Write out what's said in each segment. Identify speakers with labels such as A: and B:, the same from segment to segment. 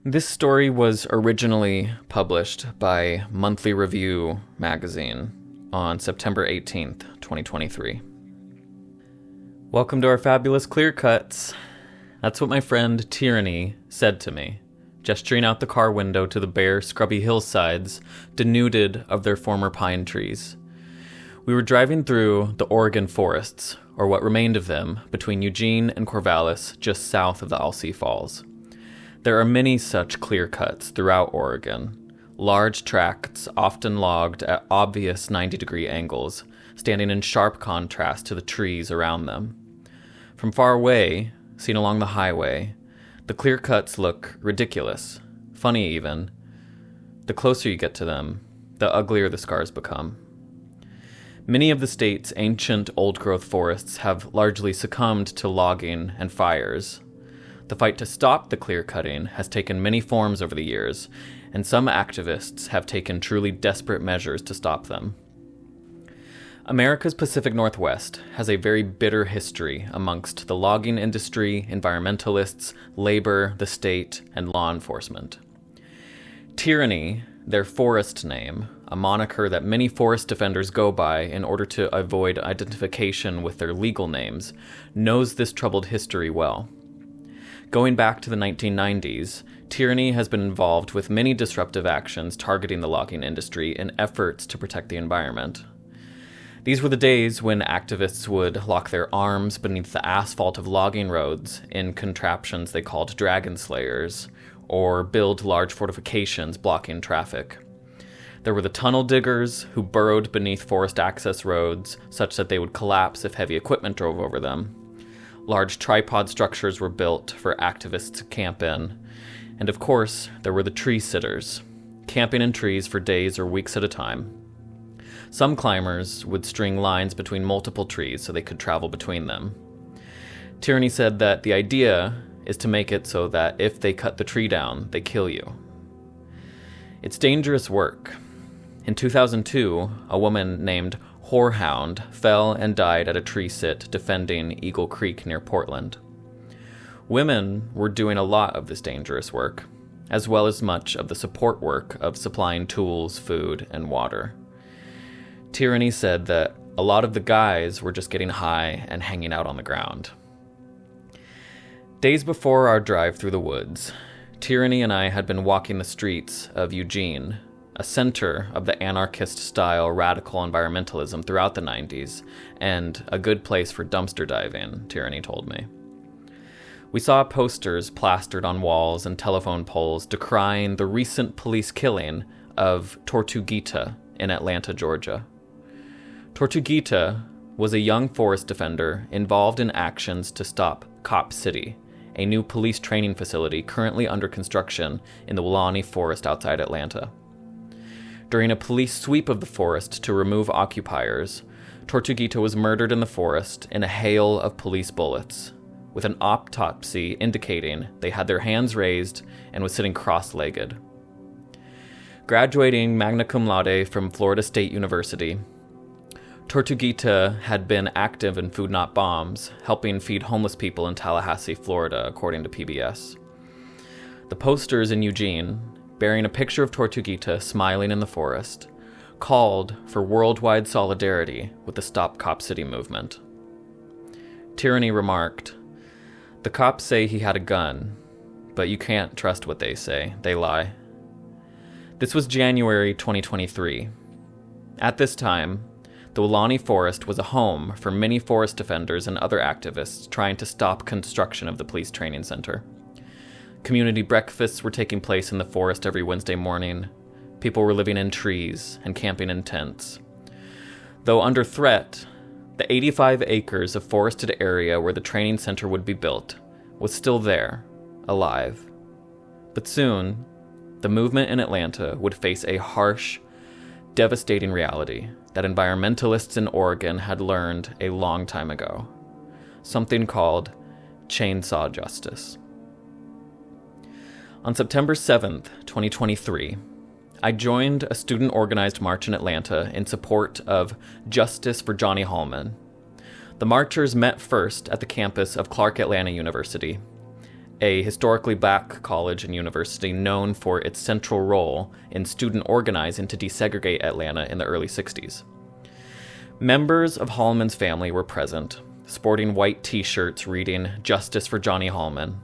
A: This story was originally published by Monthly Review magazine on September 18th, 2023. Welcome to our fabulous clear cuts. That's what my friend Tyranny said to me, gesturing out the car window to the bare, scrubby hillsides, denuded of their former pine trees. We were driving through the Oregon forests, or what remained of them, between Eugene and Corvallis, just south of the Alsea Falls. There are many such clear cuts throughout Oregon, large tracts often logged at obvious 90-degree angles, standing in sharp contrast to the trees around them. From far away, seen along the highway, the clear cuts look ridiculous, funny even. The closer you get to them, the uglier the scars become. Many of the state's ancient old-growth forests have largely succumbed to logging and fires. The fight to stop the clear-cutting has taken many forms over the years, and some activists have taken truly desperate measures to stop them. America's Pacific Northwest has a very bitter history amongst the logging industry, environmentalists, labor, the state, and law enforcement. Tyranny, their forest name, a moniker that many forest defenders go by in order to avoid identification with their legal names, knows this troubled history well. Going back to the 1990s, Tyranny has been involved with many disruptive actions targeting the logging industry in efforts to protect the environment. These were the days when activists would lock their arms beneath the asphalt of logging roads in contraptions they called dragon slayers, or build large fortifications blocking traffic. There were the tunnel diggers who burrowed beneath forest access roads such that they would collapse if heavy equipment drove over them. Large tripod structures were built for activists to camp in. And of course, there were the tree sitters, camping in trees for days or weeks at a time. Some climbers would string lines between multiple trees so they could travel between them. Tyranny said that the idea is to make it so that if they cut the tree down, they kill you. It's dangerous work. In 2002, a woman named Whorehound fell and died at a tree sit defending Eagle Creek near Portland. Women were doing a lot of this dangerous work, as well as much of the support work of supplying tools, food, and water. Tyranny said that a lot of the guys were just getting high and hanging out on the ground. Days before our drive through the woods, Tyranny and I had been walking the streets of Eugene, a center of the anarchist-style radical environmentalism throughout the 90s, and a good place for dumpster diving, Tyranny told me. We saw posters plastered on walls and telephone poles decrying the recent police killing of Tortuguita in Atlanta, Georgia. Tortuguita was a young forest defender involved in actions to stop Cop City, a new police training facility currently under construction in the Weelaunee Forest outside Atlanta. During a police sweep of the forest to remove occupiers, Tortuguita was murdered in the forest in a hail of police bullets, with an autopsy indicating they had their hands raised and was sitting cross-legged. Graduating magna cum laude from Florida State University, Tortuguita had been active in Food Not Bombs, helping feed homeless people in Tallahassee, Florida, according to PBS. The posters in Eugene, bearing a picture of Tortuguita smiling in the forest, called for worldwide solidarity with the Stop Cop City movement. Tyranny remarked, "The cops say he had a gun, but you can't trust what they say. They lie." This was January 2023. At this time, the Weelaunee Forest was a home for many forest defenders and other activists trying to stop construction of the police training center. Community breakfasts were taking place in the forest every Wednesday morning. People were living in trees and camping in tents. Though under threat, the 85 acres of forested area where the training center would be built was still there, alive. But soon, the movement in Atlanta would face a harsh, devastating reality that environmentalists in Oregon had learned a long time ago. Something called chainsaw justice. On September 7th, 2023, I joined a student-organized march in Atlanta in support of Justice for Johnny Hallman. The marchers met first at the campus of Clark Atlanta University. a historically black college and university known for its central role in student organizing to desegregate Atlanta in the early 60s. Members of Hallman's family were present, sporting white t-shirts reading "Justice for Johnny Hallman."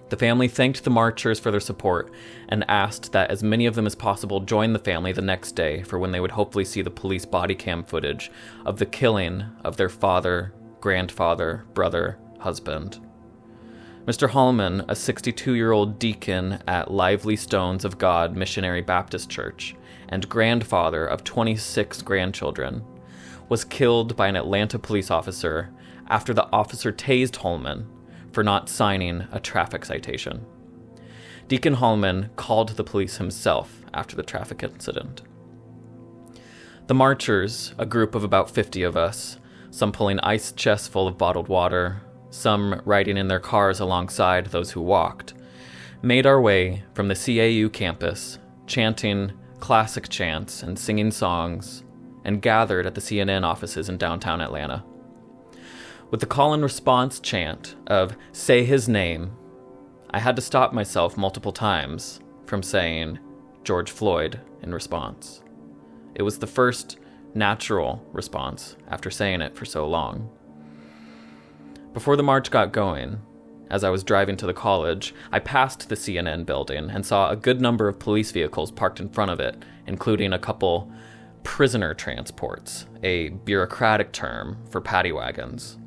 A: The family thanked the marchers for their support and asked that as many of them as possible join the family the next day for when they would hopefully see the police body cam footage of the killing of their father, grandfather, brother, husband. Mr. Hallman, a 62-year-old deacon at Lively Stones of God Missionary Baptist Church and grandfather of 26 grandchildren, was killed by an Atlanta police officer after the officer tased Hallman for not signing a traffic citation. Deacon Hallman called the police himself after the traffic incident. The marchers, a group of about 50 of us, some pulling ice chests full of bottled water, some riding in their cars alongside those who walked, made our way from the CAU campus, chanting classic chants and singing songs, and gathered at the CNN offices in downtown Atlanta. With the call and response chant of "Say his name," I had to stop myself multiple times from saying George Floyd in response. It was the first natural response after saying it for so long. Before the march got going, as I was driving to the college, I passed the CNN building and saw a good number of police vehicles parked in front of it, including a couple prisoner transports, a bureaucratic term for paddy wagons.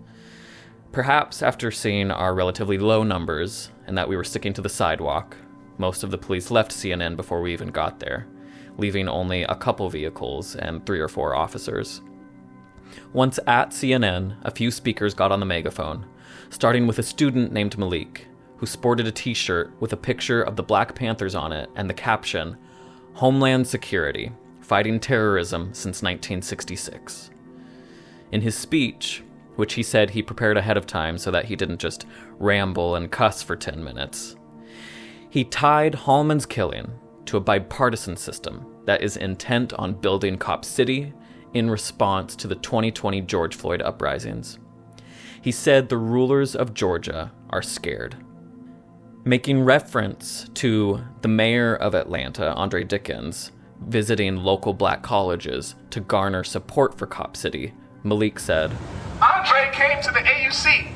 A: Perhaps after seeing our relatively low numbers and that we were sticking to the sidewalk, most of the police left CNN before we even got there, leaving only a couple vehicles and 3 or 4 officers. Once at CNN, a few speakers got on the megaphone, starting with a student named Malik, who sported a t-shirt with a picture of the Black Panthers on it and the caption, "Homeland Security, Fighting Terrorism Since 1966. In his speech, which he said he prepared ahead of time so that he didn't just ramble and cuss for 10 minutes, he tied Hallman's killing to a bipartisan system that is intent on building Cop City in response to the 2020 George Floyd uprisings. He said the rulers of Georgia are scared. Making reference to the mayor of Atlanta, Andre Dickens, visiting local black colleges to garner support for Cop City, Malik said,
B: "Andre came to the AUC,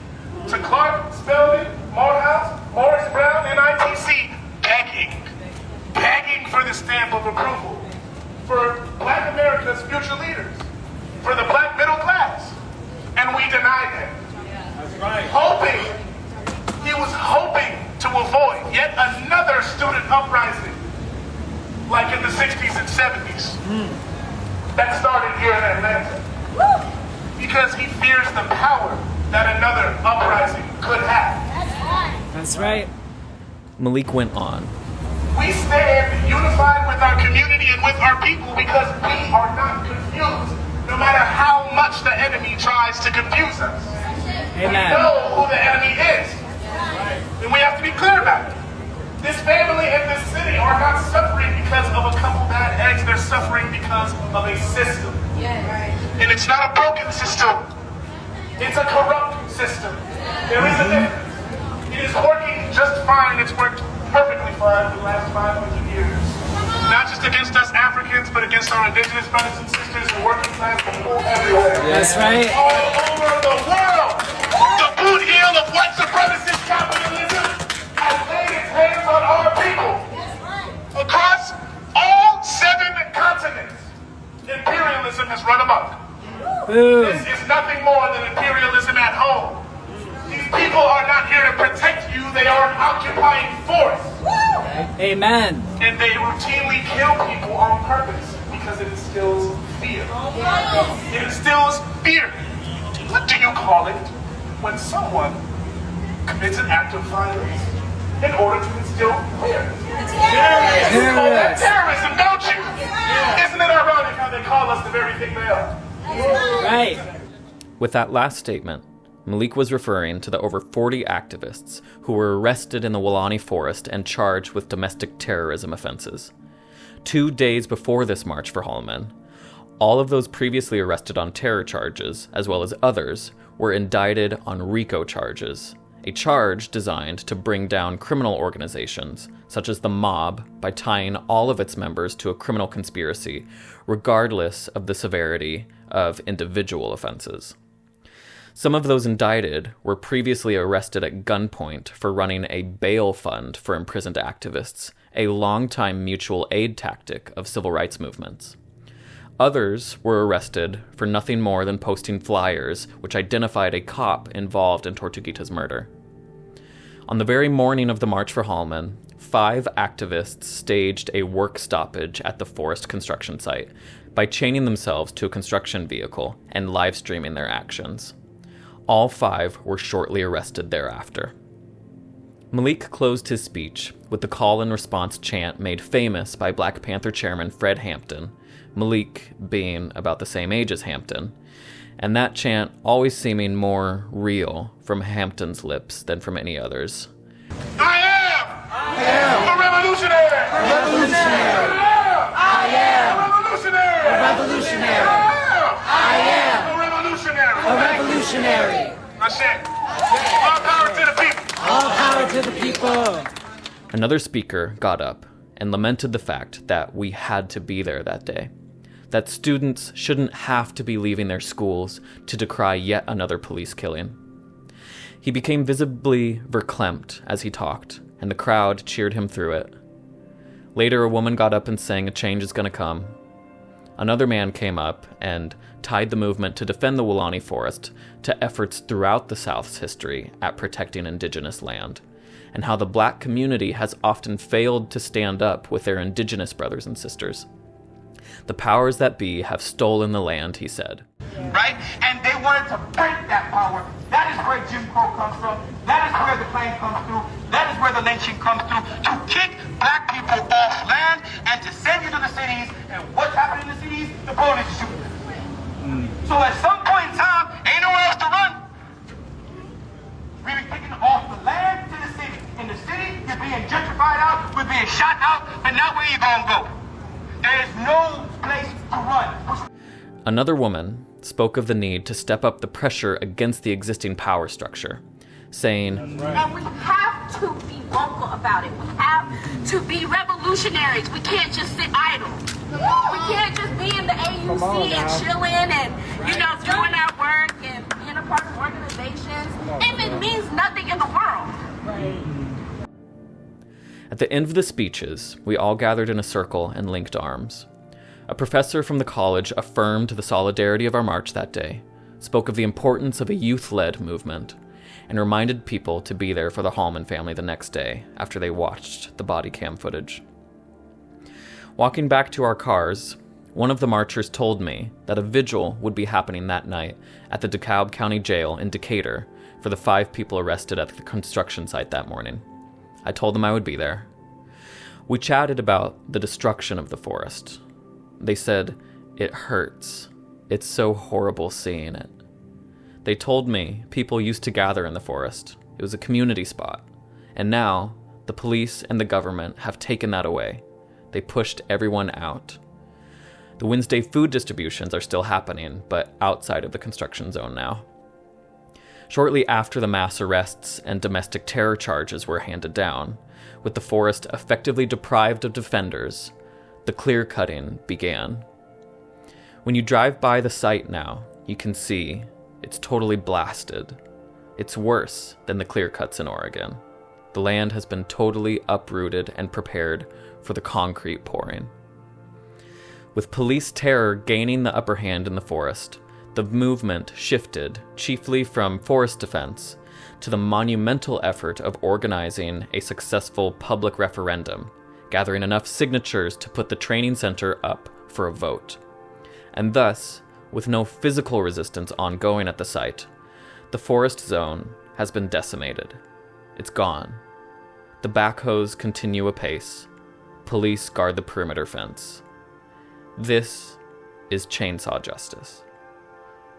B: to Clark, Spelman, Morehouse, Morris Brown, and ITC, begging for the stamp of approval, for Black America's future leaders, for the Black middle class, and we denied him. That's right. He was hoping to avoid yet another student uprising, like in the 60s and 70s, that started here in Atlanta. Because he fears the power that another uprising could have."
C: That's right.
A: Malik went on.
B: "We stand unified with our community and with our people because we are not confused, no matter how much the enemy tries to confuse us.
C: Amen.
B: We know who the enemy is, and we have to be clear about it. This family and this city are not suffering because of a couple bad eggs. They're suffering because of a system. And it's not a broken system. It's a corrupt system. There is a difference. It is working just fine. It's worked perfectly fine for the last 500 years. Not just against us Africans, but against our indigenous brothers and sisters and working class people everywhere.
C: That's right.
B: All over the world. The boot heel of white supremacist capitalism has laid its hands on our people. Across all 7 continents, imperialism has run amok.
C: Boom.
B: This is nothing more than imperialism at home. These people are not here to protect you, they are an occupying force.
C: Amen.
B: And they routinely kill people on purpose because it instills fear. It instills fear. What do you call it when someone commits an act of violence in order to instill fear? You call that terrorism, don't you? Isn't it ironic how they call us the very thing they are?
C: Right.
A: With that last statement, Malik was referring to the over 40 activists who were arrested in the Weelaunee Forest and charged with domestic terrorism offenses. 2 days before this march for Hallman, all of those previously arrested on terror charges, as well as others, were indicted on RICO charges, a charge designed to bring down criminal organizations, such as the mob, by tying all of its members to a criminal conspiracy, regardless of the severity of individual offenses. Some of those indicted were previously arrested at gunpoint for running a bail fund for imprisoned activists, a longtime mutual aid tactic of civil rights movements. Others were arrested for nothing more than posting flyers which identified a cop involved in Tortuguita's murder. On the very morning of the March for Hallman, 5 activists staged a work stoppage at the forest construction site by chaining themselves to a construction vehicle and live streaming their actions. All 5 were shortly arrested thereafter. Malik closed his speech with the call and response chant made famous by Black Panther chairman Fred Hampton, Malik being about the same age as Hampton, and that chant always seeming more real from Hampton's lips than from any others.
B: I am a revolutionary! I am a revolutionary! A revolutionary! That's it. All power to the people!
C: All power to the people!
A: Another speaker got up and lamented the fact that we had to be there that day, that students shouldn't have to be leaving their schools to decry yet another police killing. He became visibly verklempt as he talked, and the crowd cheered him through it. Later, a woman got up and sang, "A change is gonna come." Another man came up and tied the movement to defend the Weelaunee Forest to efforts throughout the South's history at protecting indigenous land, and how the Black community has often failed to stand up with their indigenous brothers and sisters. The powers that be have stolen the land, he said.
D: Right? And they wanted to break that power. That is where Jim Crow comes from. That is where the claim comes through. That is where the lynching comes through. To kick Black people off land and to send you to the cities. And what's happening in the cities? The police are shooting. So at some point in time, ain't nowhere else to run. We've been kicking off the land to the city. In the city, you're being gentrified out, we're being shot out, and now where you gonna go? There's no place to run.
A: Another woman spoke of the need to step up the pressure against the existing power structure, saying,
E: And we have to be vocal about it. We have to be revolutionaries. We can't just sit idle. We can't just be in the AUC and chilling and, doing our work and being a part of organizations if it means nothing in the world.
A: At the end of the speeches, we all gathered in a circle and linked arms. A professor from the college affirmed the solidarity of our march that day, spoke of the importance of a youth-led movement, and reminded people to be there for the Hallman family the next day after they watched the body cam footage. Walking back to our cars, one of the marchers told me that a vigil would be happening that night at the DeKalb County Jail in Decatur for the 5 people arrested at the construction site that morning. I told them I would be there. We chatted about the destruction of the forest. They said, "It hurts. It's so horrible seeing it." They told me people used to gather in the forest. It was a community spot. And now, the police and the government have taken that away. They pushed everyone out. The Wednesday food distributions are still happening, but outside of the construction zone now. Shortly after the mass arrests and domestic terror charges were handed down, with the forest effectively deprived of defenders, the clear-cutting began. When you drive by the site now, you can see it's totally blasted. It's worse than the clear-cuts in Oregon. The land has been totally uprooted and prepared for the concrete pouring. With police terror gaining the upper hand in the forest, the movement shifted chiefly from forest defense to the monumental effort of organizing a successful public referendum, gathering enough signatures to put the training center up for a vote. And thus, with no physical resistance ongoing at the site, the forest zone has been decimated. It's gone. The backhoes continue apace. Police guard the perimeter fence. This is chainsaw justice.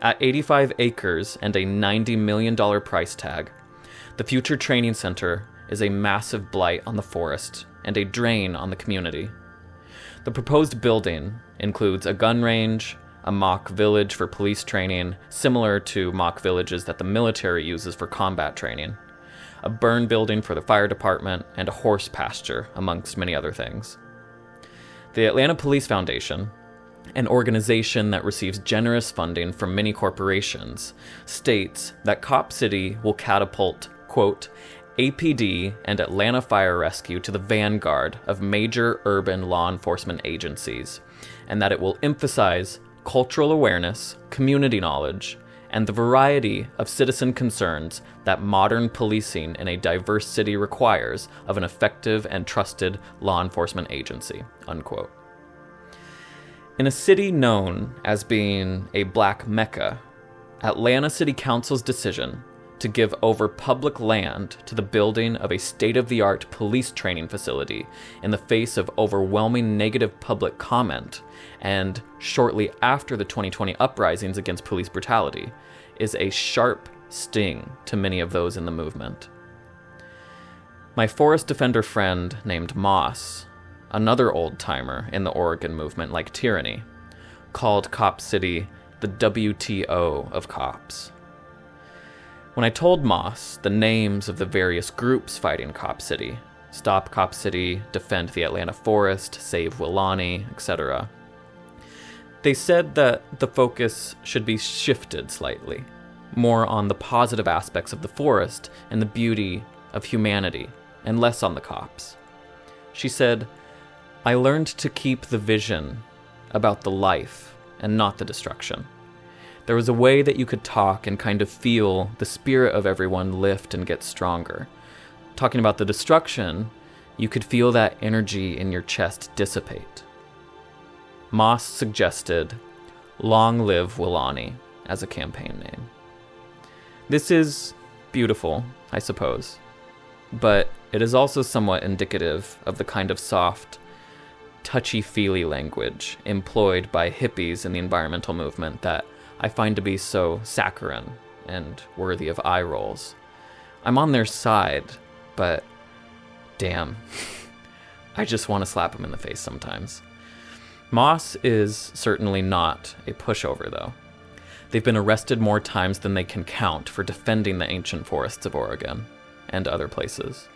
A: At 85 acres and a $90 million price tag, the future training center is a massive blight on the forest and a drain on the community. The proposed building includes a gun range, a mock village for police training, similar to mock villages that the military uses for combat training, a burn building for the fire department, and a horse pasture, amongst many other things. The Atlanta Police Foundation, an organization that receives generous funding from many corporations, states that Cop City will catapult, quote, APD and Atlanta Fire Rescue to the vanguard of major urban law enforcement agencies, and that it will emphasize cultural awareness, community knowledge, and the variety of citizen concerns that modern policing in a diverse city requires of an effective and trusted law enforcement agency, unquote. In a city known as being a black mecca, Atlanta City Council's decision to give over public land to the building of a state-of-the-art police training facility in the face of overwhelming negative public comment, and shortly after the 2020 uprisings against police brutality, is a sharp sting to many of those in the movement. My Forest Defender friend named Moss, another old-timer in the Oregon movement like Tyranny, called Cop City the WTO of cops. When I told Moss the names of the various groups fighting Cop City, Stop Cop City, Defend the Atlanta Forest, Save Weelaunee, etc., they said that the focus should be shifted slightly, more on the positive aspects of the forest and the beauty of humanity, and less on the cops. She said, I learned to keep the vision about the life and not the destruction. There was a way that you could talk and kind of feel the spirit of everyone lift and get stronger. Talking about the destruction, you could feel that energy in your chest dissipate. Moss suggested Long Live Weelaunee as a campaign name. This is beautiful, I suppose, but it is also somewhat indicative of the kind of soft, touchy-feely language employed by hippies in the environmental movement that I find to be so saccharine and worthy of eye rolls. I'm on their side, but damn, I just want to slap them in the face sometimes. Moss is certainly not a pushover, though. They've been arrested more times than they can count for defending the ancient forests of Oregon and other places.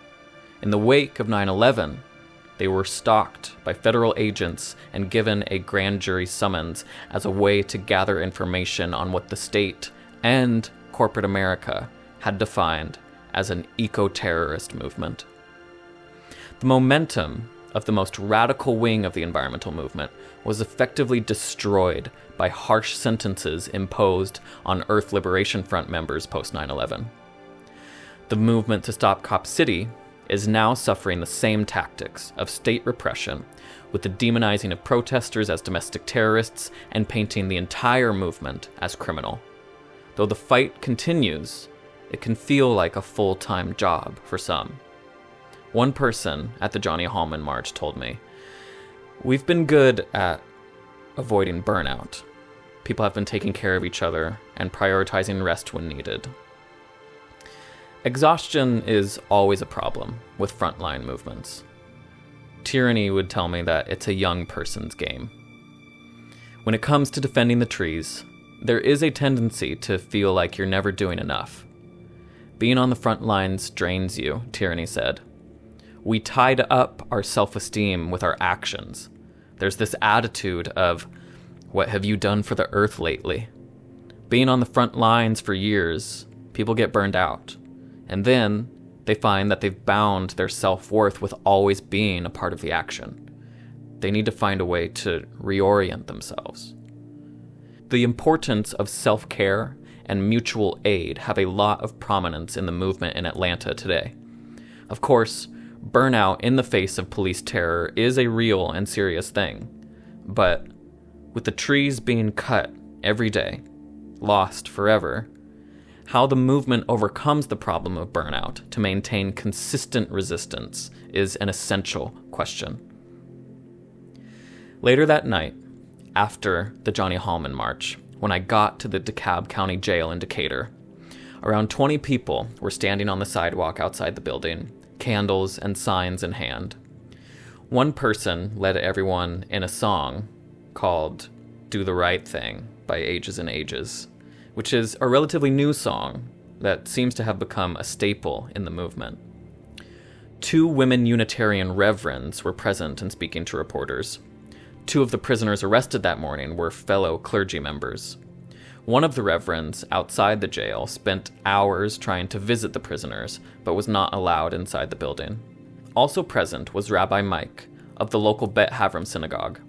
A: In the wake of 9/11, they were stalked by federal agents and given a grand jury summons as a way to gather information on what the state and corporate America had defined as an eco-terrorist movement. The momentum of the most radical wing of the environmental movement was effectively destroyed by harsh sentences imposed on Earth Liberation Front members post 9/11. The movement to stop Cop City is now suffering the same tactics of state repression, with the demonizing of protesters as domestic terrorists and painting the entire movement as criminal. Though the fight continues, it can feel like a full-time job for some. One person at the Johnny Hallman March told me, "We've been good at avoiding burnout. People have been taking care of each other and prioritizing rest when needed." Exhaustion is always a problem with frontline movements. Tyranny would tell me that it's a young person's game. When it comes to defending the trees, there is a tendency to feel like you're never doing enough. Being on the front lines drains you, Tyranny said. We tied up our self-esteem with our actions. There's this attitude of, what have you done for the earth lately? Being on the front lines for years, people get burned out. And then they find that they've bound their self-worth with always being a part of the action. They need to find a way to reorient themselves. The importance of self-care and mutual aid have a lot of prominence in the movement in Atlanta today. Of course, burnout in the face of police terror is a real and serious thing. But with the trees being cut every day, lost forever, how the movement overcomes the problem of burnout to maintain consistent resistance is an essential question. Later that night, after the Johnny Hallman March, when I got to the DeKalb County Jail in Decatur, around 20 people were standing on the sidewalk outside the building, candles and signs in hand. One person led everyone in a song called Do the Right Thing by Ages and Ages, which is a relatively new song, that seems to have become a staple in the movement. 2 women Unitarian reverends were present and speaking to reporters. 2 of the prisoners arrested that morning were fellow clergy members. One of the reverends outside the jail spent hours trying to visit the prisoners, but was not allowed inside the building. Also present was Rabbi Mike of the local Bet Havram synagogue.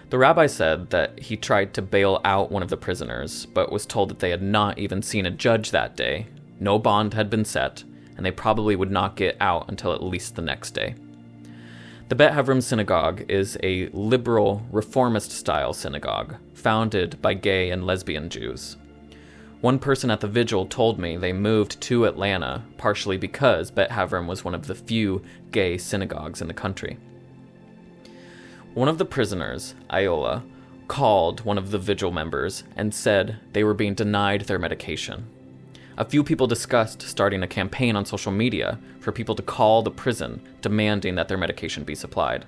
A: The rabbi said that he tried to bail out one of the prisoners, but was told that they had not even seen a judge that day, no bond had been set, and they probably would not get out until at least the next day. The Bet Havram synagogue is a liberal, reformist-style synagogue, founded by gay and lesbian Jews. One person at the vigil told me they moved to Atlanta partially because Bet Havram was one of the few gay synagogues in the country. One of the prisoners, Iola, called one of the vigil members and said they were being denied their medication. A few people discussed starting a campaign on social media for people to call the prison demanding that their medication be supplied.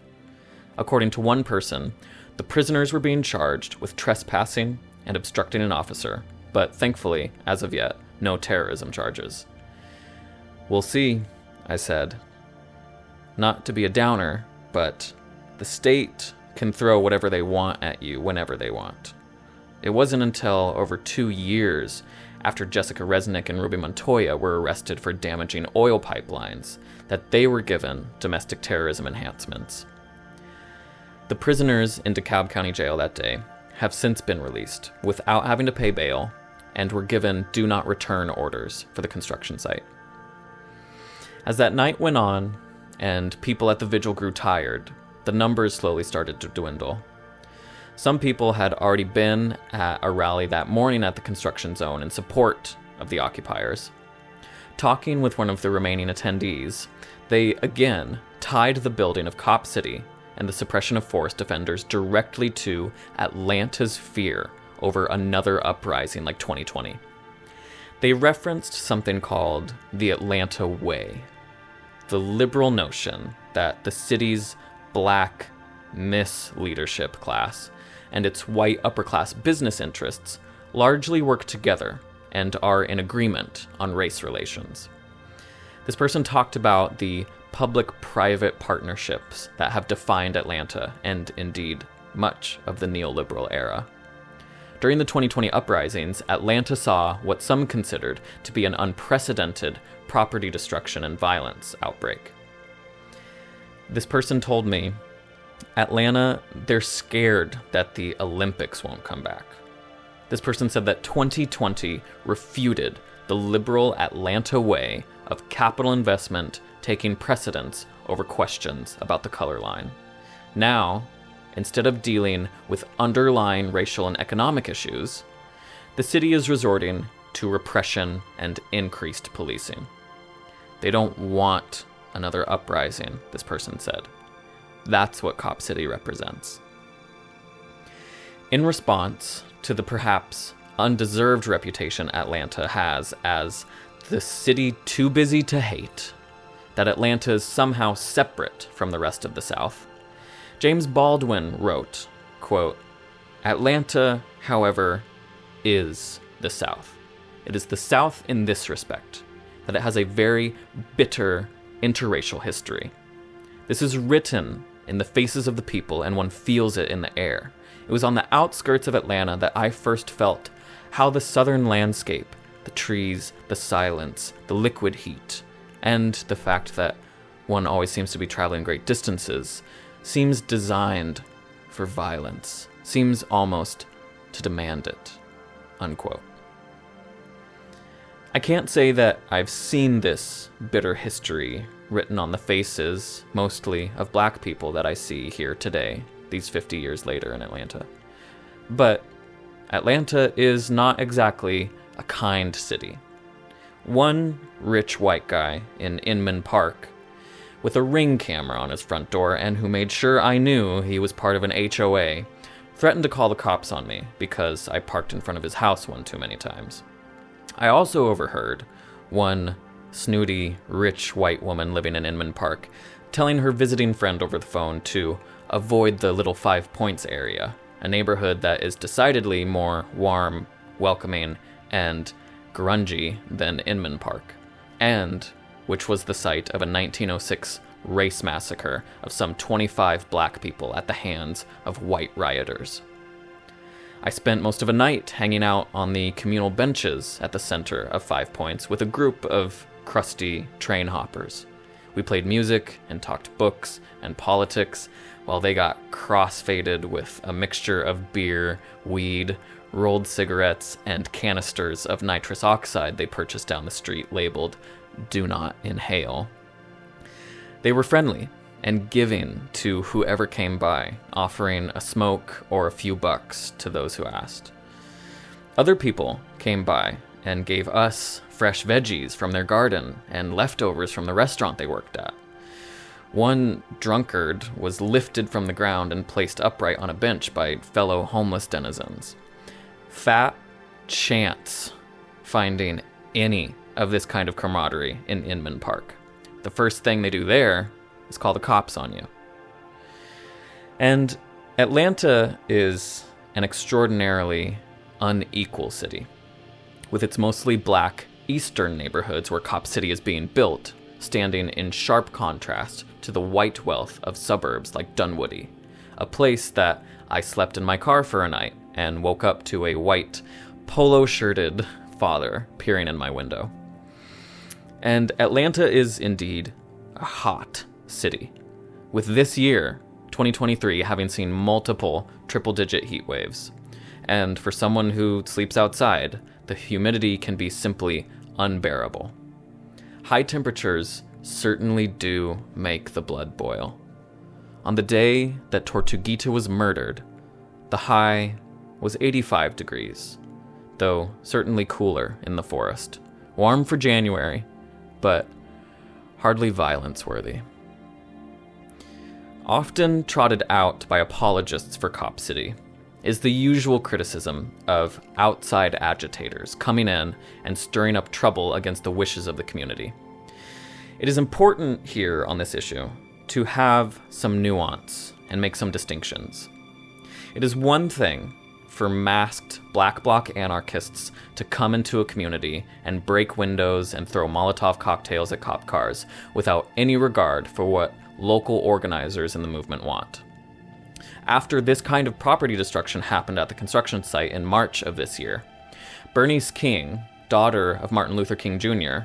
A: According to one person, the prisoners were being charged with trespassing and obstructing an officer, but thankfully, as of yet, no terrorism charges. "We'll see," I said. Not to be a downer, but the state can throw whatever they want at you whenever they want. It wasn't until over 2 years after Jessica Resnick and Ruby Montoya were arrested for damaging oil pipelines that they were given domestic terrorism enhancements. The prisoners in DeKalb County Jail that day have since been released without having to pay bail and were given do not return orders for the construction site. As that night went on and people at the vigil grew tired, the numbers slowly started to dwindle. Some people had already been at a rally that morning at the construction zone in support of the occupiers. Talking with one of the remaining attendees, they again tied the building of Cop City and the suppression of forest defenders directly to Atlanta's fear over another uprising like 2020. They referenced something called the Atlanta Way, the liberal notion that the city's black misleadership class and its white upper-class business interests largely work together and are in agreement on race relations. This person talked about the public-private partnerships that have defined Atlanta and, indeed, much of the neoliberal era. During the 2020 uprisings, Atlanta saw what some considered to be an unprecedented property destruction and violence outbreak. This person told me, Atlanta, they're scared that the Olympics won't come back. This person said that 2020 refuted the liberal Atlanta way of capital investment taking precedence over questions about the color line. Now, instead of dealing with underlying racial and economic issues, the city is resorting to repression and increased policing. They don't want another uprising, this person said. That's what Cop City represents. In response to the perhaps undeserved reputation Atlanta has as the city too busy to hate, that Atlanta is somehow separate from the rest of the South, James Baldwin wrote, quote, "Atlanta, however, is the South. It is the South in this respect, that it has a very bitter interracial history. This is written in the faces of the people, and one feels it in the air. It was on the outskirts of Atlanta that I first felt how the southern landscape, the trees, the silence, the liquid heat, and the fact that one always seems to be traveling great distances, seems designed for violence, seems almost to demand it." Unquote. I can't say that I've seen this bitter history written on the faces, mostly of black people that I see here today, these 50 years later in Atlanta. But Atlanta is not exactly a kind city. One rich white guy in Inman Park, with a Ring camera on his front door and who made sure I knew he was part of an HOA, threatened to call the cops on me because I parked in front of his house one too many times. I also overheard one snooty, rich white woman living in Inman Park telling her visiting friend over the phone to avoid the Little 5 Points area, a neighborhood that is decidedly more warm, welcoming, and grungy than Inman Park, and which was the site of a 1906 race massacre of some 25 black people at the hands of white rioters. I spent most of a night hanging out on the communal benches at the center of Five Points with a group of crusty train hoppers. We played music and talked books and politics while they got cross-faded with a mixture of beer, weed, rolled cigarettes, and canisters of nitrous oxide they purchased down the street labeled "Do Not Inhale." They were friendly and giving to whoever came by, offering a smoke or a few bucks to those who asked. Other people came by and gave us fresh veggies from their garden and leftovers from the restaurant they worked at. One drunkard was lifted from the ground and placed upright on a bench by fellow homeless denizens. Fat chance finding any of this kind of camaraderie in Inman Park. The first thing they do there is call the cops on you. And Atlanta is an extraordinarily unequal city, with its mostly black eastern neighborhoods where Cop City is being built, standing in sharp contrast to the white wealth of suburbs like Dunwoody, a place that I slept in my car for a night and woke up to a white, polo-shirted father peering in my window. And Atlanta is indeed a hot city, with this year, 2023, having seen multiple triple-digit heat waves. And for someone who sleeps outside, the humidity can be simply unbearable. High temperatures certainly do make the blood boil. On the day that Tortuguita was murdered, the high was 85 degrees, though certainly cooler in the forest. Warm for January, but hardly violence-worthy. Often trotted out by apologists for Cop City is the usual criticism of outside agitators coming in and stirring up trouble against the wishes of the community. It is important here on this issue to have some nuance and make some distinctions. It is one thing for masked black bloc anarchists to come into a community and break windows and throw Molotov cocktails at cop cars without any regard for what local organizers in the movement want. After this kind of property destruction happened at the construction site in March of this year, Bernice King, daughter of Martin Luther King Jr.,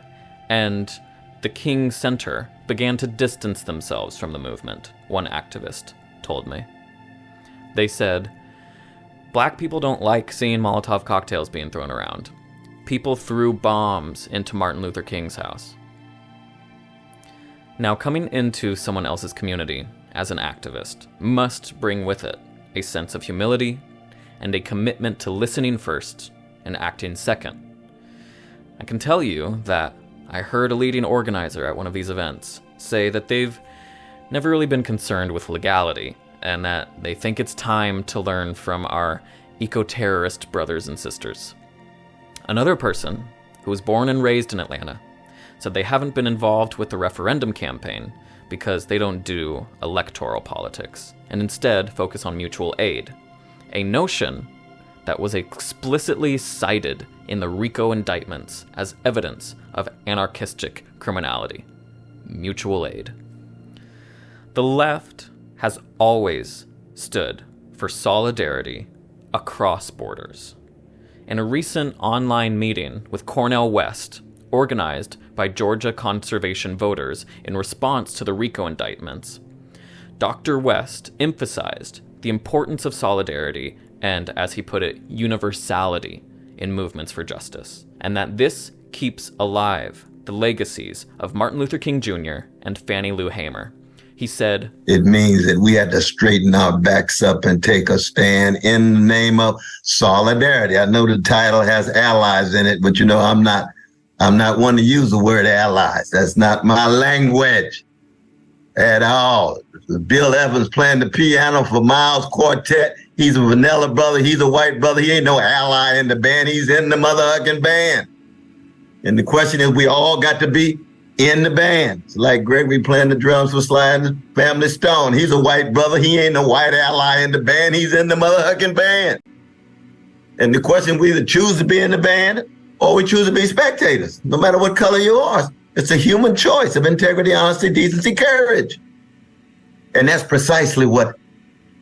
A: and the King Center began to distance themselves from the movement, one activist told me. They said, "Black people don't like seeing Molotov cocktails being thrown around. People threw bombs into Martin Luther King's house." Now, coming into someone else's community as an activist must bring with it a sense of humility and a commitment to listening first and acting second. I can tell you that I heard a leading organizer at one of these events say that they've never really been concerned with legality and that they think it's time to learn from our eco-terrorist brothers and sisters. Another person who was born and raised in Atlanta said they haven't been involved with the referendum campaign because they don't do electoral politics and instead focus on mutual aid, a notion that was explicitly cited in the RICO indictments as evidence of anarchistic criminality. Mutual aid. The left has always stood for solidarity across borders. In a recent online meeting with Cornel West, organized by Georgia conservation voters in response to the RICO indictments, Dr. West emphasized the importance of solidarity and, as he put it, universality in movements for justice, and that this keeps alive the legacies of Martin Luther King Jr. and Fannie Lou Hamer. He said,
F: "It means that we had to straighten our backs up and take a stand in the name of solidarity." I know the title has allies in it, but I'm not one to use the word allies. That's not my language at all. Bill Evans playing the piano for Miles Quartet. He's a vanilla brother. He's a white brother. He ain't no ally in the band. He's in the motherfucking band. And the question is, we all got to be in the band. It's like Gregory playing the drums for Sly and the Family Stone. He's a white brother. He ain't no white ally in the band. He's in the motherfucking band. And the question, we either choose to be in the band or we choose to be spectators, no matter what color you are. It's a human choice of integrity, honesty, decency, courage. And that's precisely what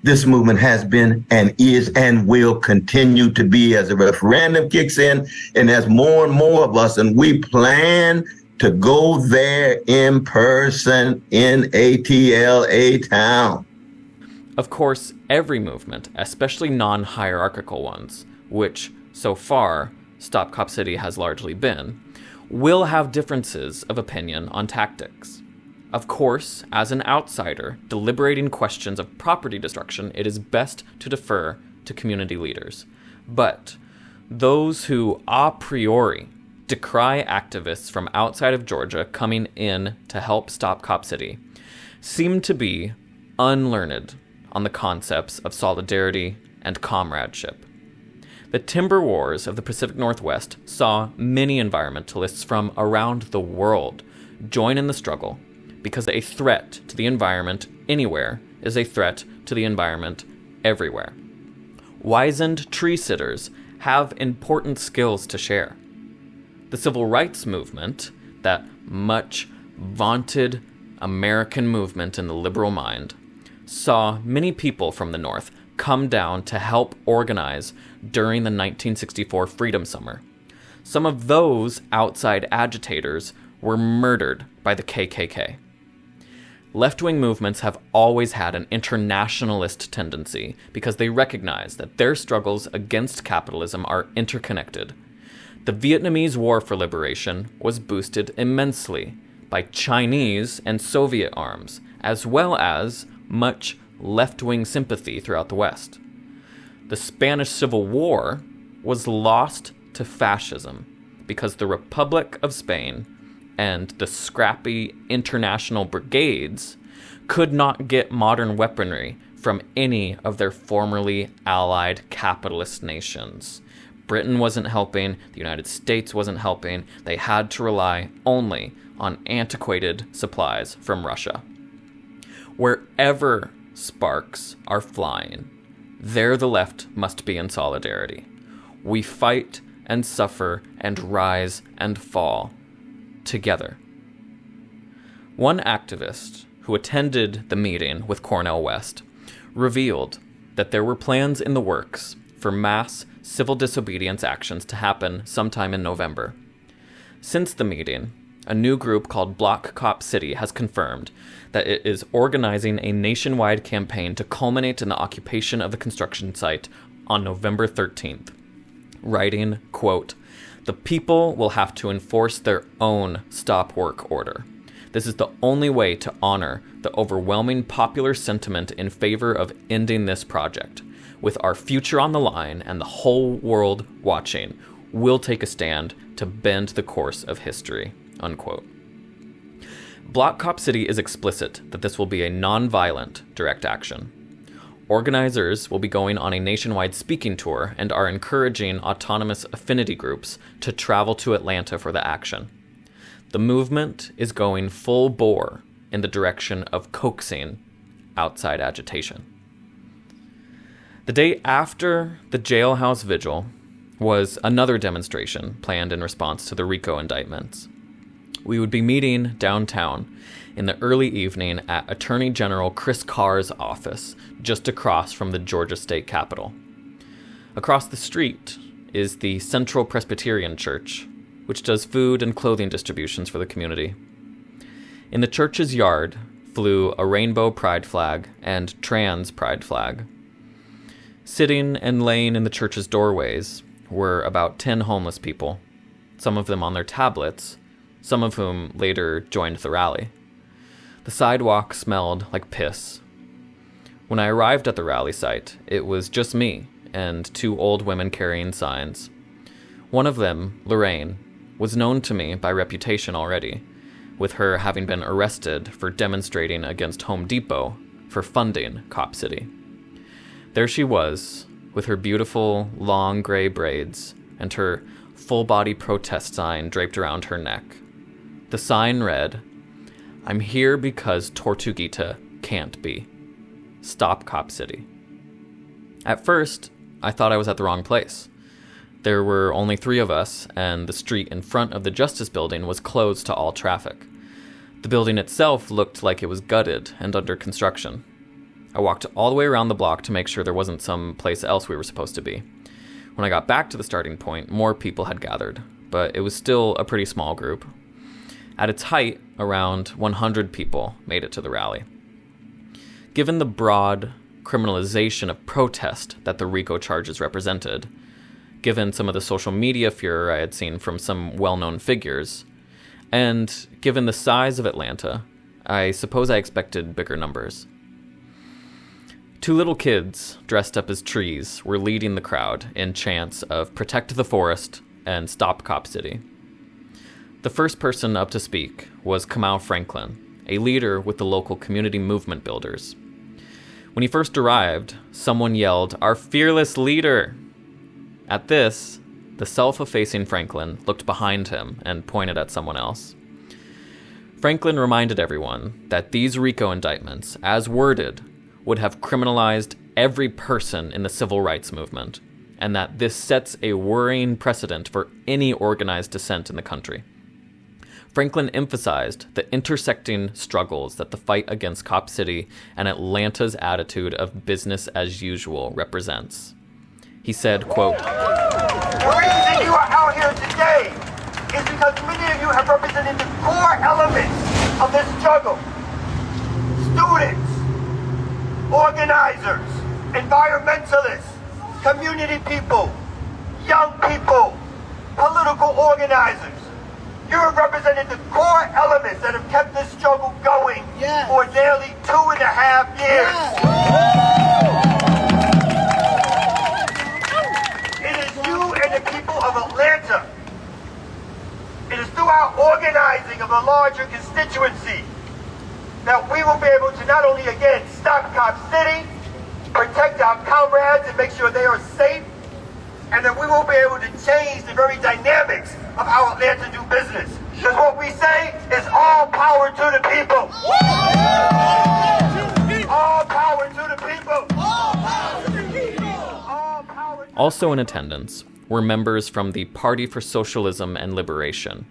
F: this movement has been and is and will continue to be as the referendum kicks in and as more and more of us, and we plan to go there in person in ATL, town.
A: Of course, every movement, especially non-hierarchical ones, which so far Stop Cop City has largely been, will have differences of opinion on tactics. Of course, as an outsider deliberating questions of property destruction, it is best to defer to community leaders. But those who a priori decry activists from outside of Georgia coming in to help stop Cop City seem to be unlearned on the concepts of solidarity and comradeship. The timber wars of the Pacific Northwest saw many environmentalists from around the world join in the struggle because a threat to the environment anywhere is a threat to the environment everywhere. Wizened tree sitters have important skills to share. The civil rights movement, that much vaunted American movement in the liberal mind, saw many people from the North come down to help organize during the 1964 Freedom Summer. Some of those outside agitators were murdered by the KKK. Left-wing movements have always had an internationalist tendency because they recognize that their struggles against capitalism are interconnected. The Vietnamese War for Liberation was boosted immensely by Chinese and Soviet arms, as well as much left-wing sympathy throughout the West. The Spanish Civil War was lost to fascism because the Republic of Spain and the scrappy international brigades could not get modern weaponry from any of their formerly allied capitalist nations. Britain wasn't helping, the United States wasn't helping, they had to rely only on antiquated supplies from Russia. Wherever sparks are flying, there the left must be in solidarity. We fight and suffer and rise and fall together. One activist who attended the meeting with Cornel West revealed that there were plans in the works for mass civil disobedience actions to happen sometime in November. Since the meeting, a new group called Block Cop City has confirmed that it is organizing a nationwide campaign to culminate in the occupation of the construction site on November 13th, writing, quote, "The people will have to enforce their own stop work order. This is the only way to honor the overwhelming popular sentiment in favor of ending this project. With our future on the line and the whole world watching, we'll take a stand to bend the course of history," unquote. Block Cop City is explicit that this will be a non-violent direct action. Organizers will be going on a nationwide speaking tour and are encouraging autonomous affinity groups to travel to Atlanta for the action. The movement is going full bore in the direction of coaxing outside agitation. The day after the jailhouse vigil was another demonstration planned in response to the RICO indictments. We would be meeting downtown in the early evening at Attorney General Chris Carr's office, just across from the Georgia State Capitol. Across the street is the Central Presbyterian Church, which does food and clothing distributions for the community. In the church's yard flew a rainbow pride flag and trans pride flag. Sitting and laying in the church's doorways were about 10 homeless people, some of them on their tablets, some of whom later joined the rally. The sidewalk smelled like piss. When I arrived at the rally site, it was just me and 2 old women carrying signs. One of them, Lorraine, was known to me by reputation already, with her having been arrested for demonstrating against Home Depot for funding Cop City. There she was, with her beautiful, long gray braids and her full-body protest sign draped around her neck. The sign read, "I'm here because Tortuguita can't be. Stop Cop City." At first, I thought I was at the wrong place. There were only 3 of us, and the street in front of the Justice Building was closed to all traffic. The building itself looked like it was gutted and under construction. I walked all the way around the block to make sure there wasn't some place else we were supposed to be. When I got back to the starting point, more people had gathered, but it was still a pretty small group. At its height, around 100 people made it to the rally. Given the broad criminalization of protest that the RICO charges represented, given some of the social media furor I had seen from some well-known figures, and given the size of Atlanta, I suppose I expected bigger numbers. 2 little kids, dressed up as trees, were leading the crowd in chants of Protect the Forest and Stop Cop City. The first person up to speak was Kamau Franklin, a leader with the local community movement builders. When he first arrived, someone yelled, "Our fearless leader!" At this, the self-effacing Franklin looked behind him and pointed at someone else. Franklin reminded everyone that these RICO indictments, as worded, would have criminalized every person in the civil rights movement, and that this sets a worrying precedent for any organized dissent in the country. Franklin emphasized the intersecting struggles that the fight against Cop City and Atlanta's attitude of business as usual represents. He said, quote,
D: "The reason you are out here today is because many of you have represented the core elements of this struggle. Students, organizers, environmentalists, community people, young people, political organizers. You have represented the core elements that have kept this struggle going for nearly 2.5 years. It is you and the people of Atlanta. It is through our organizing of a larger constituency that we will be able to not only, again, stop Cop City, protect our comrades and make sure they are safe, and that we will be able to change the very dynamics of how Atlanta do business. Because what we say is all power to the people. All power to the people. All power to the people. All power to
A: Also in attendance were members from the Party for Socialism and Liberation,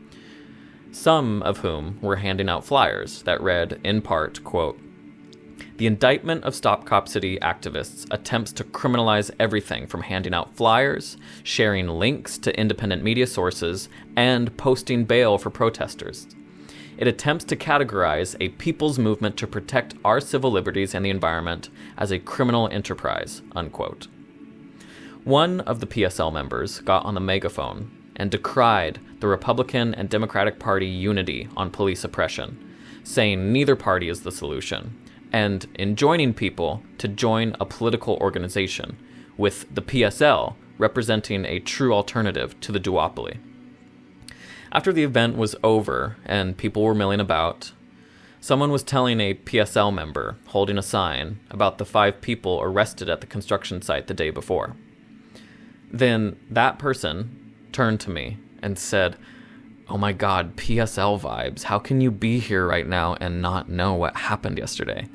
A: some of whom were handing out flyers that read, in part, quote, "The indictment of Stop Cop City activists attempts to criminalize everything from handing out flyers, sharing links to independent media sources, and posting bail for protesters. It attempts to categorize a people's movement to protect our civil liberties and the environment as a criminal enterprise," unquote. One of the PSL members got on the megaphone and decried the Republican and Democratic Party unity on police oppression, saying neither party is the solution, and enjoining people to join a political organization, with the PSL representing a true alternative to the duopoly. After the event was over and people were milling about, someone was telling a PSL member holding a sign about the 5 people arrested at the construction site the day before. Then that person turned to me and said, "Oh my God, PSL vibes. How can you be here right now and not know what happened yesterday?"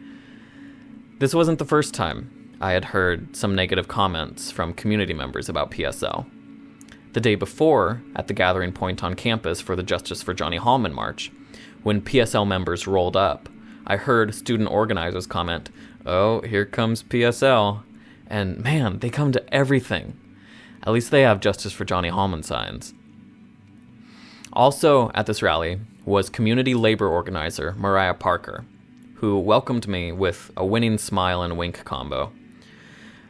A: This wasn't the first time I had heard some negative comments from community members about PSL. The day before, at the gathering point on campus for the Justice for Johnny Hallman March, when PSL members rolled up, I heard student organizers comment, "Oh, here comes PSL." And man, they come to everything. At least they have Justice for Johnny Hallman signs. Also at this rally was community labor organizer Mariah Parker, who welcomed me with a winning smile and wink combo.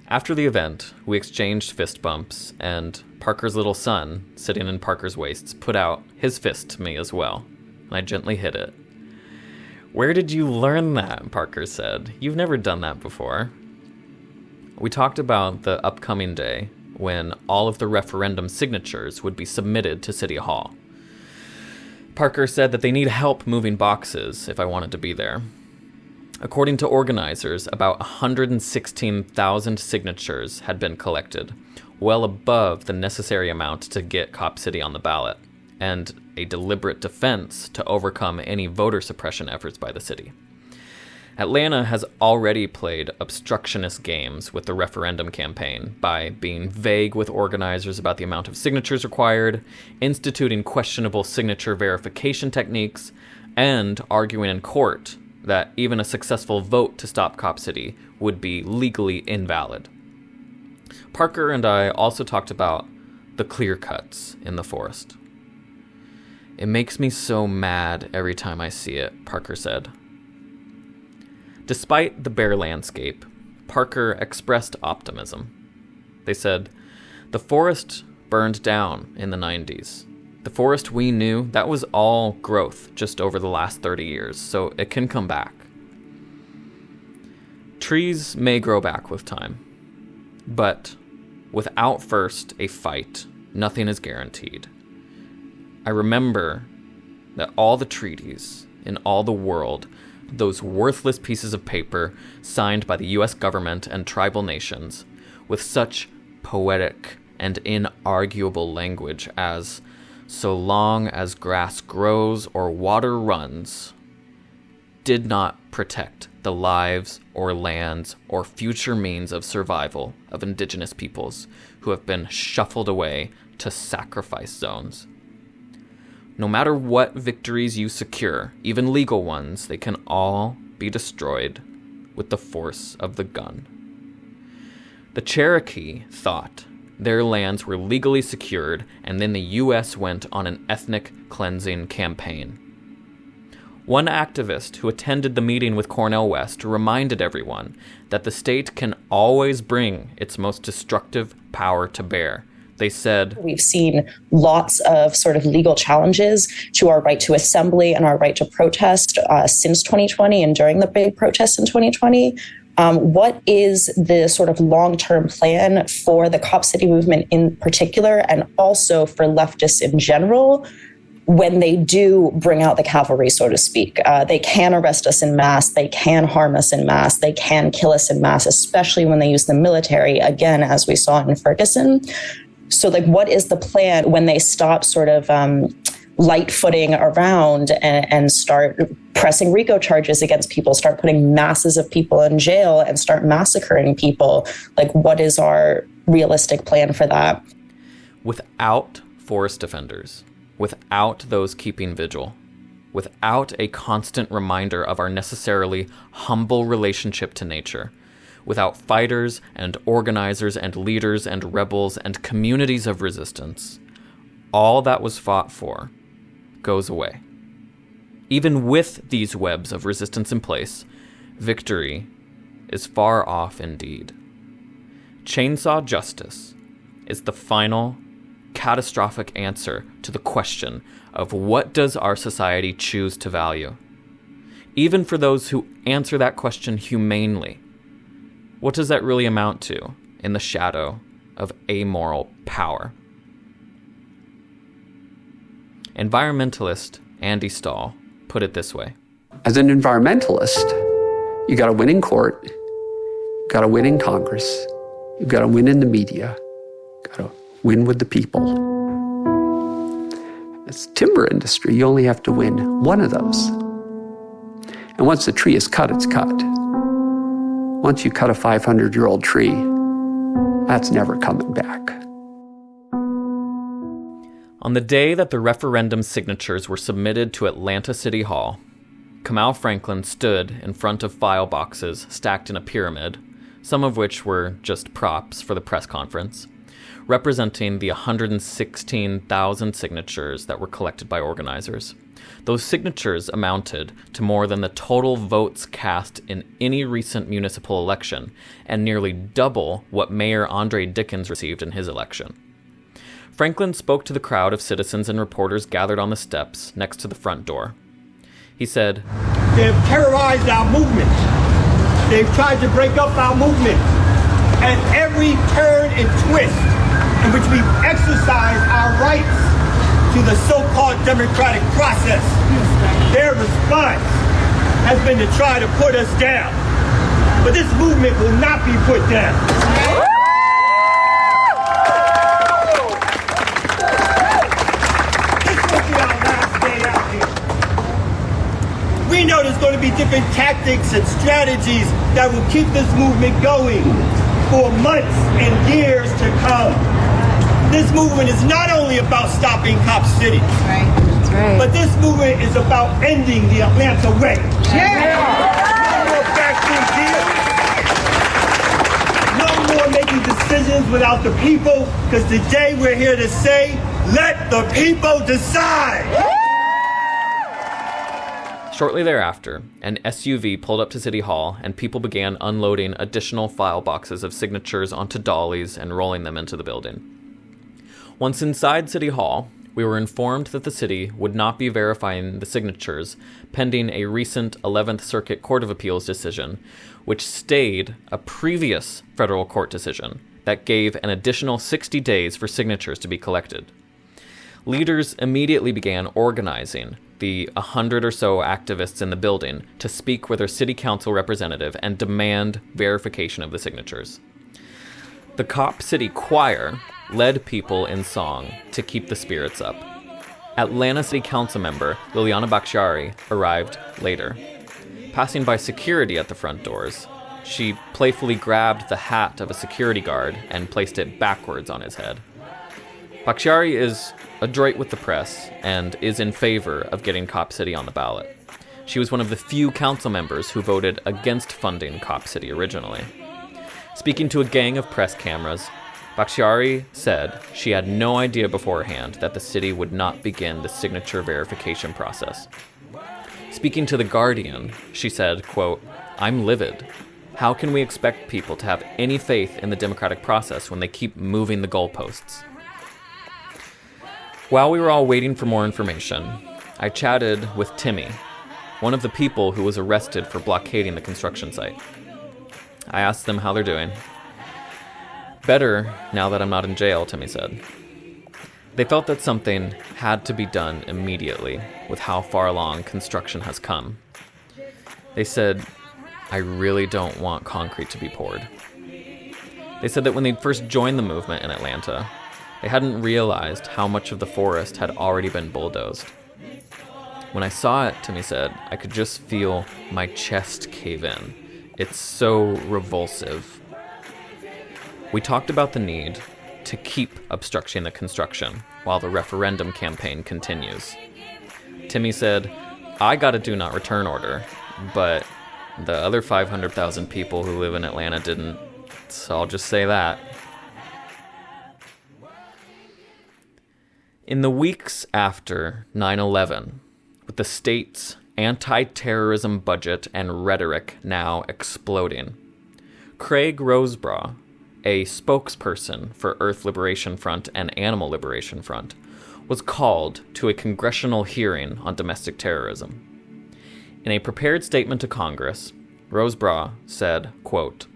A: After the event, we exchanged fist bumps, and Parker's little son, sitting in Parker's waists, put out his fist to me as well, and I gently hit it. "Where did you learn that?" Parker said. "You've never done that before." We talked about the upcoming day when all of the referendum signatures would be submitted to City Hall. Parker said that they need help moving boxes if I wanted to be there. According to organizers, about 116,000 signatures had been collected, well above the necessary amount to get Cop City on the ballot, and a deliberate defense to overcome any voter suppression efforts by the city. Atlanta has already played obstructionist games with the referendum campaign by being vague with organizers about the amount of signatures required, instituting questionable signature verification techniques, and arguing in court that even a successful vote to stop Cop City would be legally invalid. Parker and I also talked about the clear cuts in the forest. "It makes me so mad every time I see it," Parker said. Despite the bare landscape, Parker expressed optimism. They said, "The forest burned down in the 90s. The forest we knew, that was all growth just over the last 30 years, so it can come back. Trees may grow back with time, but without first a fight, nothing is guaranteed. I remember that all the treaties in all the world, those worthless pieces of paper signed by the US government and tribal nations, with such poetic and inarguable language as, 'so long as grass grows or water runs,' did not protect the lives or lands or future means of survival of indigenous peoples who have been shuffled away to sacrifice zones. No matter what victories you secure, even legal ones, they can all be destroyed with the force of the gun. The Cherokee thought their lands were legally secured, and then the U.S. went on an ethnic cleansing campaign. One activist who attended the meeting with Cornel West reminded everyone that the state can always bring its most destructive power to bear. They said,
G: "We've seen lots of sort of legal challenges to our right to assembly and our right to protest since 2020 and during the big protests in 2020. What is the sort of long-term plan for the Cop City movement in particular, and also for leftists in general, when they do bring out the cavalry, so to speak? They can arrest us in mass, they can harm us in mass, they can kill us in mass, especially when they use the military, again, as we saw in Ferguson. So, like, what is the plan when they stop sort of light-footing around and start pressing RICO charges against people, start putting masses of people in jail and start massacring people? Like, what is our realistic plan for that?
A: Without forest defenders, without those keeping vigil, without a constant reminder of our necessarily humble relationship to nature, without fighters and organizers and leaders and rebels and communities of resistance, all that was fought for goes away. Even with these webs of resistance in place, victory is far off indeed. Chainsaw justice is the final, catastrophic answer to the question of what does our society choose to value? Even for those who answer that question humanely, what does that really amount to in the shadow of amoral power? Environmentalist Andy Stahl put it this way.
H: As an environmentalist, you got to win in court, you got to win in Congress, you got to win in the media, you got to win with the people. As timber industry, you only have to win one of those. And once the tree is cut, it's cut. Once you cut a 500-year-old tree, that's never coming back.
A: On the day that the referendum signatures were submitted to Atlanta City Hall, Kamau Franklin stood in front of file boxes stacked in a pyramid, some of which were just props for the press conference, representing the 116,000 signatures that were collected by organizers. Those signatures amounted to more than the total votes cast in any recent municipal election, and nearly double what Mayor Andre Dickens received in his election. Franklin spoke to the crowd of citizens and reporters gathered on the steps next to the front door. He said,
I: "They've terrorized our movement. They've tried to break up our movement. At every turn and twist in which we've exercised our rights to the so-called democratic process, their response has been to try to put us down. But this movement will not be put down." This will be our last day out here. We we know there's going to be different tactics and strategies that will keep this movement going for months and years to come. This movement is not only about stopping Cop City,
J: That's right.
I: but this movement is about ending the Atlanta way. No more backroom deals. No more making decisions without the people, because today we're here to say, let the people decide.
A: Shortly thereafter, an SUV pulled up to City Hall, and people began unloading additional file boxes of signatures onto dollies and rolling them into the building. Once inside City Hall, we were informed that the city would not be verifying the signatures pending a recent 11th Circuit Court of Appeals decision, which stayed a previous federal court decision that gave an additional 60 days for signatures to be collected. Leaders immediately began organizing the 100 or so activists in the building to speak with their city council representative and demand verification of the signatures. The Cop City Choir led people in song to keep the spirits up. Atlanta City Council member Liliana Bakhtiari arrived later. Passing by security at the front doors, she playfully grabbed the hat of a security guard and placed it backwards on his head. Bakhtiari is adroit with the press and is in favor of getting Cop City on the ballot. She was one of the few council members who voted against funding Cop City originally. Speaking to a gang of press cameras, Bakhtiari said she had no idea beforehand that the city would not begin the signature verification process. Speaking to The Guardian, she said, quote, "I'm livid. How can we expect people to have any faith in the democratic process when they keep moving the goalposts?" While we were all waiting for more information, I chatted with Timmy, one of the people who was arrested for blockading the construction site. I asked them how they're doing. "Better now that I'm not in jail," Timmy said. They felt that something had to be done immediately with how far along construction has come. They said, "I really don't want concrete to be poured." They said that when they first joined the movement in Atlanta, they hadn't realized how much of the forest had already been bulldozed. "When I saw it," Timmy said, "I could just feel my chest cave in. It's so revulsive." We talked about the need to keep obstructing the construction while the referendum campaign continues. Timmy said, "I got a do not return order, but the other 500,000 people who live in Atlanta didn't, so I'll just say that." In the weeks after 9/11, with the state's anti-terrorism budget and rhetoric now exploding, Craig Roseborough, a spokesperson for Earth Liberation Front and Animal Liberation Front, was called to a congressional hearing on domestic terrorism. In a prepared statement to Congress, Roseborough said, quote,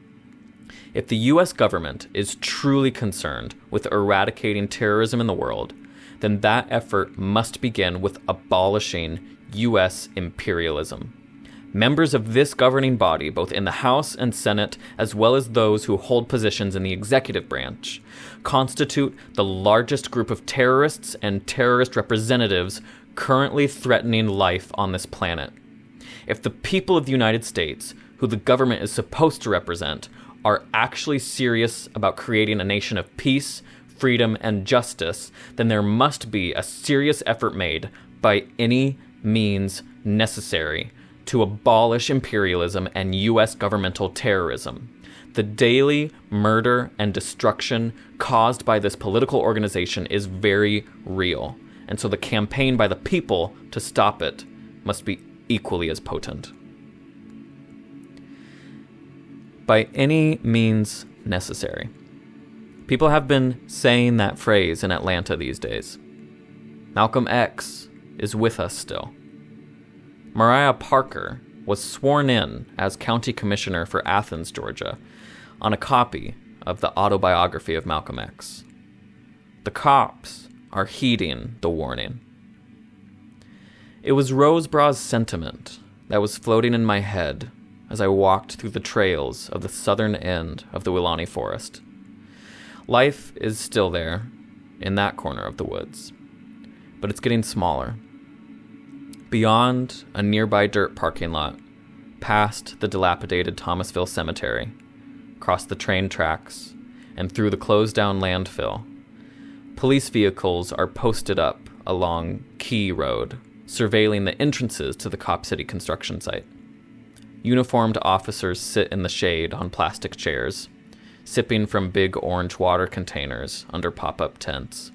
A: "If the U.S. government is truly concerned with eradicating terrorism in the world, then that effort must begin with abolishing U.S. imperialism. Members of this governing body, both in the House and Senate, as well as those who hold positions in the executive branch, constitute the largest group of terrorists and terrorist representatives currently threatening life on this planet. If the people of the United States, who the government is supposed to represent, are actually serious about creating a nation of peace, freedom, and justice, then there must be a serious effort made by any means necessary to abolish imperialism and U.S. governmental terrorism. The daily murder and destruction caused by this political organization is very real, and so the campaign by the people to stop it must be equally as potent." By any means necessary. People have been saying that phrase in Atlanta these days. Malcolm X is with us still. Mariah Parker was sworn in as county commissioner for Athens, Georgia, on a copy of the autobiography of Malcolm X. The cops are heeding the warning. It was Roseborough's sentiment that was floating in my head as I walked through the trails of the southern end of the Weelaunee Forest. Life is still there, in that corner of the woods, but it's getting smaller. beyond a nearby dirt parking lot, past the dilapidated Thomasville Cemetery, across the train tracks, and through the closed-down landfill, police vehicles are posted up along Key Road, surveilling the entrances to the Cop City construction site. Uniformed officers sit in the shade on plastic chairs, sipping from big orange water containers under pop-up tents.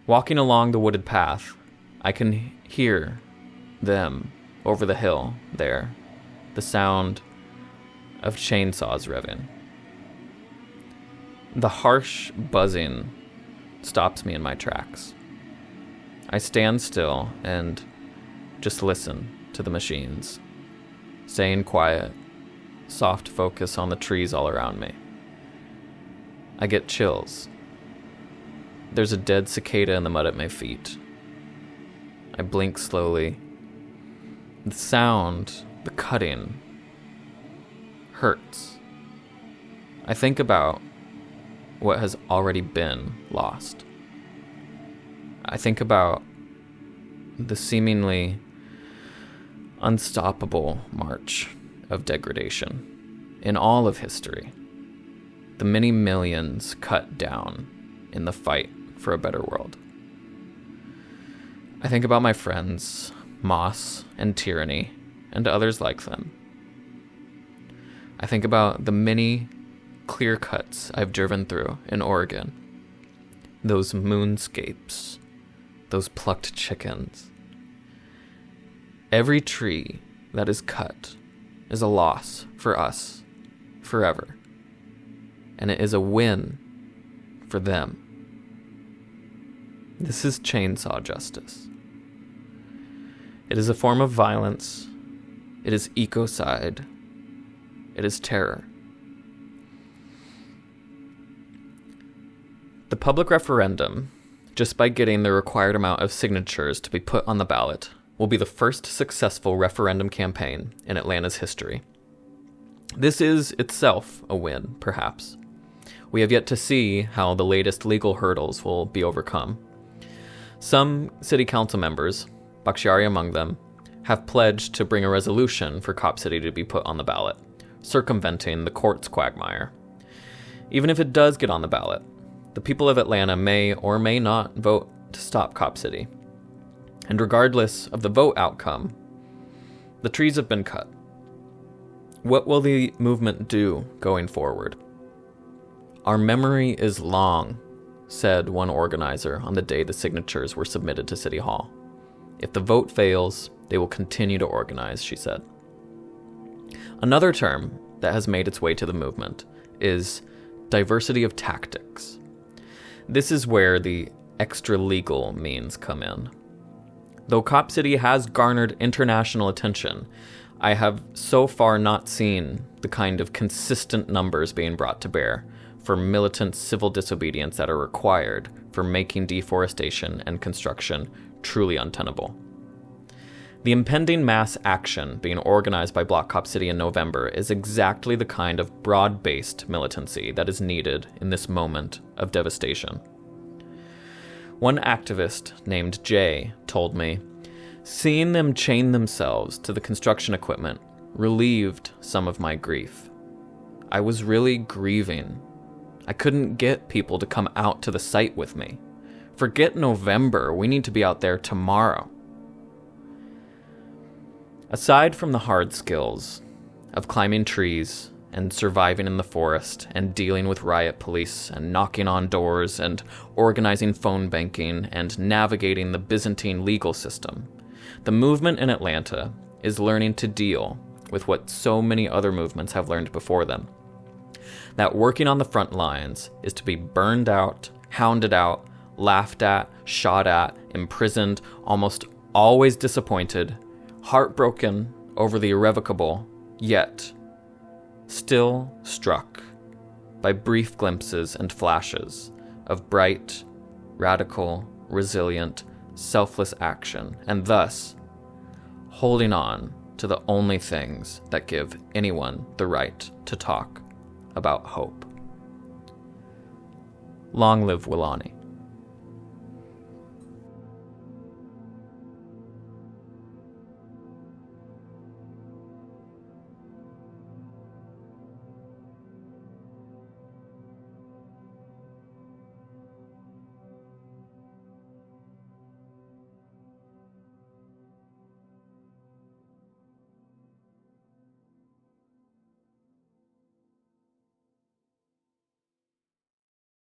A: Walking along the wooded path, I can hear them over the hill there, the sound of chainsaws revving. The harsh buzzing stops me in my tracks. I stand still and just listen to the machines, staying quiet, soft focus on the trees all around me. I get chills. There's a dead cicada in the mud at my feet. I blink slowly. The sound, the cutting, hurts. I think about what has already been lost. I think about the seemingly unstoppable march of degradation in all of history. The many millions cut down in the fight for a better world. I think about my friends, Moss and Tyranny, and others like them. I think about the many clear cuts I've driven through in Oregon. Those moonscapes, those plucked chickens. Every tree that is cut is a loss for us forever. And it is a win for them. This is chainsaw justice. It is a form of violence. It is ecocide. It is terror. The public referendum, just by getting the required amount of signatures to be put on the ballot, will be the first successful referendum campaign in Atlanta's history. This is itself a win, perhaps. We have yet to see how the latest legal hurdles will be overcome. Some city council members, Bakhtiari among them, have pledged to bring a resolution for Cop City to be put on the ballot, circumventing the court's quagmire. Even if it does get on the ballot, the people of Atlanta may or may not vote to stop Cop City. And regardless of the vote outcome, the trees have been cut. What will the movement do going forward? Our memory is long, said one organizer on the day the signatures were submitted to City Hall. If the vote fails, they will continue to organize, she said. Another term that has made its way to the movement is diversity of tactics. This is where the extra-legal means come in. Though Cop City has garnered international attention, I have so far not seen the kind of consistent numbers being brought to bear for militant civil disobedience that are required for making deforestation and construction truly untenable. The impending mass action being organized by Block Cop City in November is exactly the kind of broad-based militancy that is needed in this moment of devastation. One activist named Jay told me, seeing them chain themselves to the construction equipment relieved some of my grief. I was really grieving. I couldn't get people to come out to the site with me. Forget November, we need to be out there tomorrow. Aside from the hard skills of climbing trees and surviving in the forest and dealing with riot police and knocking on doors and organizing phone banking and navigating the Byzantine legal system, the movement in Atlanta is learning to deal with what so many other movements have learned before them. That working on the front lines is to be burned out, hounded out, laughed at, shot at, imprisoned, almost always disappointed, heartbroken over the irrevocable, yet still struck by brief glimpses and flashes of bright, radical, resilient, selfless action, and thus holding on to the only things that give anyone the right to talk about hope. Long live Weelaunee.